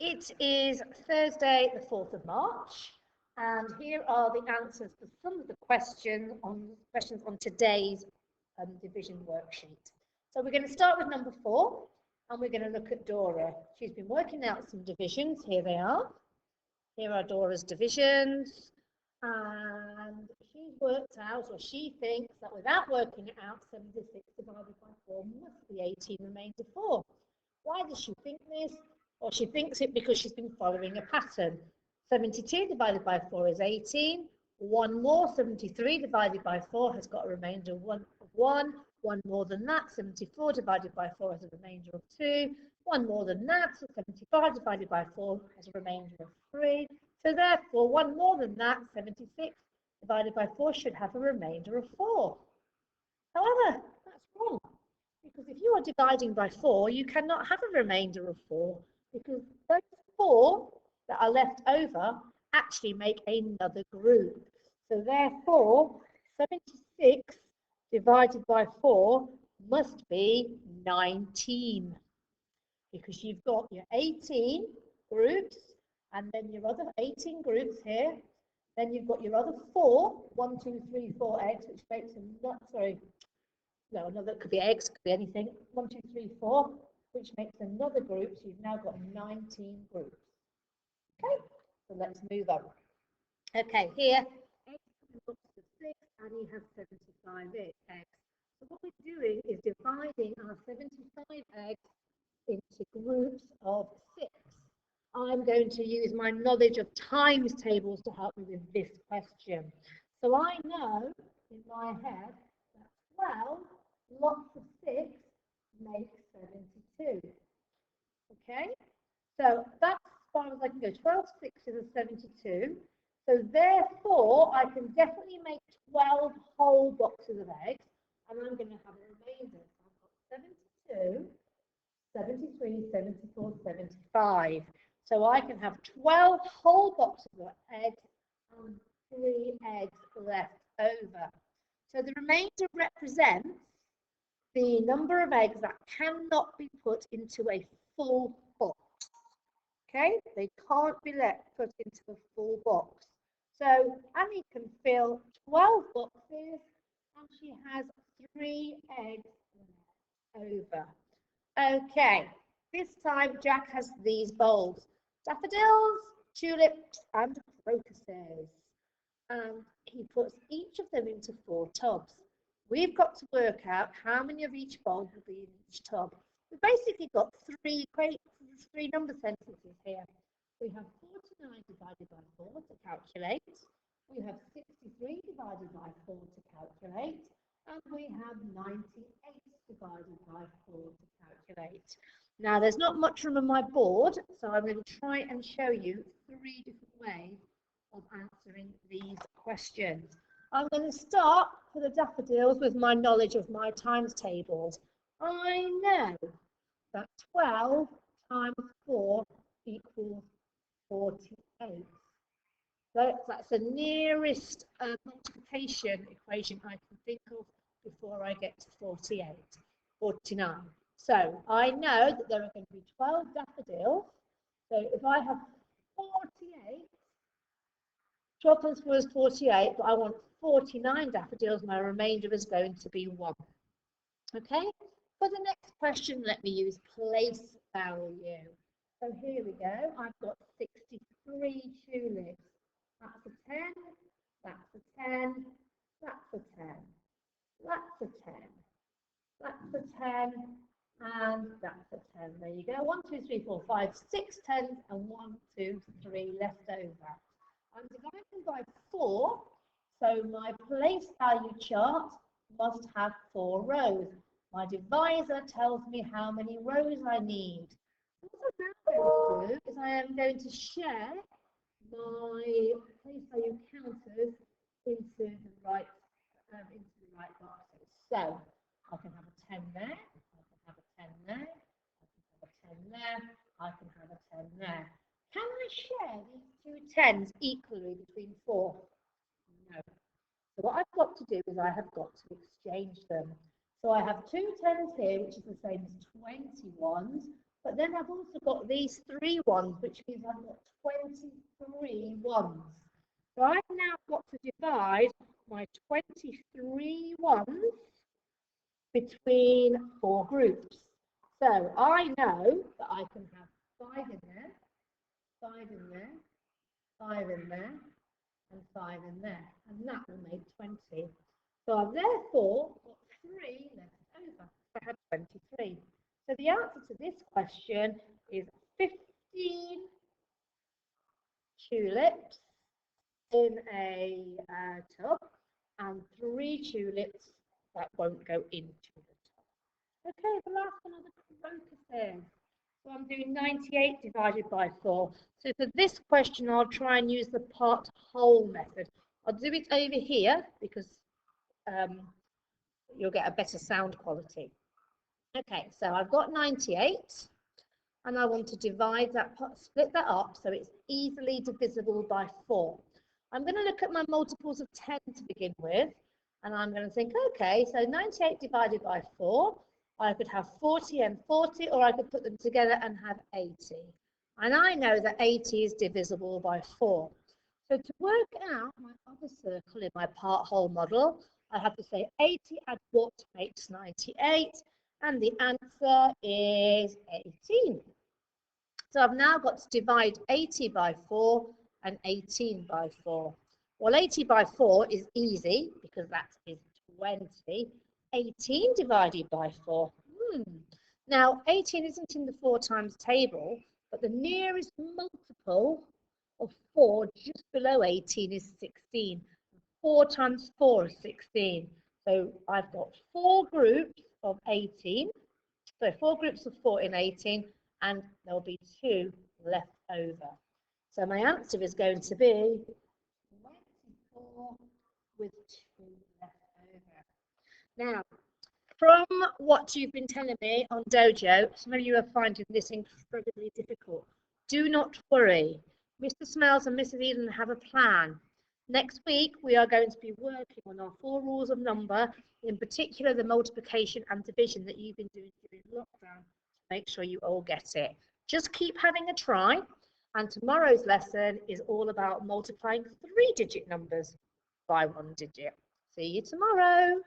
It is Thursday, the 4th of March, and here are the answers for some of the questions on today's division worksheet. So we're going to start with number 4, and we're going to look at Dora. She's been working out some divisions. Here they are. Here are Dora's divisions, and she's worked out, or she thinks that without working it out, 76 divided by 4 must be 18 remainder 4. Why does she think this? Well, she thinks it because she's been following a pattern. 72 divided by 4 is 18. One more, 73 divided by 4 has got a remainder of 1. One more than that, 74 divided by 4 has a remainder of 2. One more than that, 75 divided by 4 has a remainder of 3. So therefore, one more than that, 76 divided by 4 should have a remainder of 4. However, that's wrong. Because if you are dividing by 4, you cannot have a remainder of 4, because those 4 that are left over actually make another group. So therefore, 76 divided by 4 must be 19, because you've got your 18 groups, and then your other 18 groups here. Then you've got your other 4, 1, 2, 3, 4 eggs, which makes a that could be eggs, could be anything. 1, 2, 3, 4, which makes another group. So you've now got 19 groups. Okay, so let's move on. Okay, here, eggs come in 6, and you have 75 eggs. So what we're doing is dividing our 75 eggs into groups of 6. I'm going to use my knowledge of times tables to help me with this question. So I know in my head that 12 lots of 6 makes 72. Okay, so that's as far as I can go. 12 6s is 72. So therefore, I can definitely make 12 whole boxes of eggs, and I'm going to have a remainder. So I've got 72, 73, 74, 75. So I can have 12 whole boxes of eggs and 3 eggs left over. So the remainder represents the number of eggs that cannot be put into a full box. Okay, they can't be put into a full box. So Annie can fill 12 boxes, and she has 3 eggs over. Okay, this time Jack has these bowls: daffodils, tulips, and crocuses. And he puts each of them into 4 tubs. We've got to work out how many of each bowl will be in each tub. We've basically got 3 number sentences here. We have 49 divided by 4 to calculate. We have 63 divided by 4 to calculate. And we have 98 divided by 4 to calculate. Now, there's not much room on my board, so I'm going to try and show you 3 different ways of answering these questions. I'm going to start for the daffodils with my knowledge of my times tables. I know that 12 times 4 equals 48. So that's the nearest multiplication equation I can think of before I get to 49. So I know that there are going to be 12 daffodils. So if I have 48, 12 times 4 is 48, but I want 49 daffodils. My remainder is going to be 1. Okay, for the next question, let me use place value. So here we go. I've got 63 tulips. That's a 10, that's a 10, that's a 10, that's a 10, that's a 10, and that's a 10. There you go. 1, 2, 3, 4, 5, 6 10s, and 1, 2, 3 left over. I'm dividing by 4, so my place value chart must have 4 rows. My divisor tells me how many rows I need. What I'm now going to do is I am going to share my place value counters into the right boxes. So I can have a 10 there, I can have a 10 there, I can have a 10 there, I can have a 10 there. Can I share these 2 10s equally between 4? No. So what I've got to do is I have got to exchange them. So I have 2 10s here, which is the same as 21s, But then I've also got these 3 ones, which means I've got 23 ones. So I've now got to divide my 23 ones between 4 groups. So I know that I can have 5 in there, 5 in there, 5 in there, and 5 in there, and that will make 20. So I've therefore got 3 left over. I had 23. So the answer to this question is 15 tulips in a tub and 3 tulips that won't go into the tub. Okay, the last one are the crocuses. So I'm doing 98 divided by 4. So for this question, I'll try and use the part whole method. I'll do it over here because you'll get a better sound quality. Okay, so I've got 98 and I want to divide that, split that up so it's easily divisible by 4. I'm going to look at my multiples of 10 to begin with, and I'm going to think, okay, so 98 divided by 4, I could have 40 and 40, or I could put them together and have 80. And I know that 80 is divisible by 4. So to work out my other circle in my part whole model, I have to say 80 add what makes 98, and the answer is 18. So I've now got to divide 80 by 4 and 18 by 4. Well, 80 by 4 is easy because that is 20. 18 divided by 4. Now, 18 isn't in the 4 times table, but the nearest multiple of 4 just below 18 is 16. 4 times 4 is 16. So I've got 4 groups of 18. So 4 groups of 4 in 18, and there'll be 2 left over. So my answer is going to be 24 with 2 left over. Now, from what you've been telling me on Dojo, some of you are finding this incredibly difficult. Do not worry. Mr. Smells and Mrs. Eden have a plan. Next week, we are going to be working on our 4 rules of number, in particular the multiplication and division that you've been doing during lockdown. Make sure you all get it. Just keep having a try. And tomorrow's lesson is all about multiplying 3-digit numbers by 1 digit. See you tomorrow.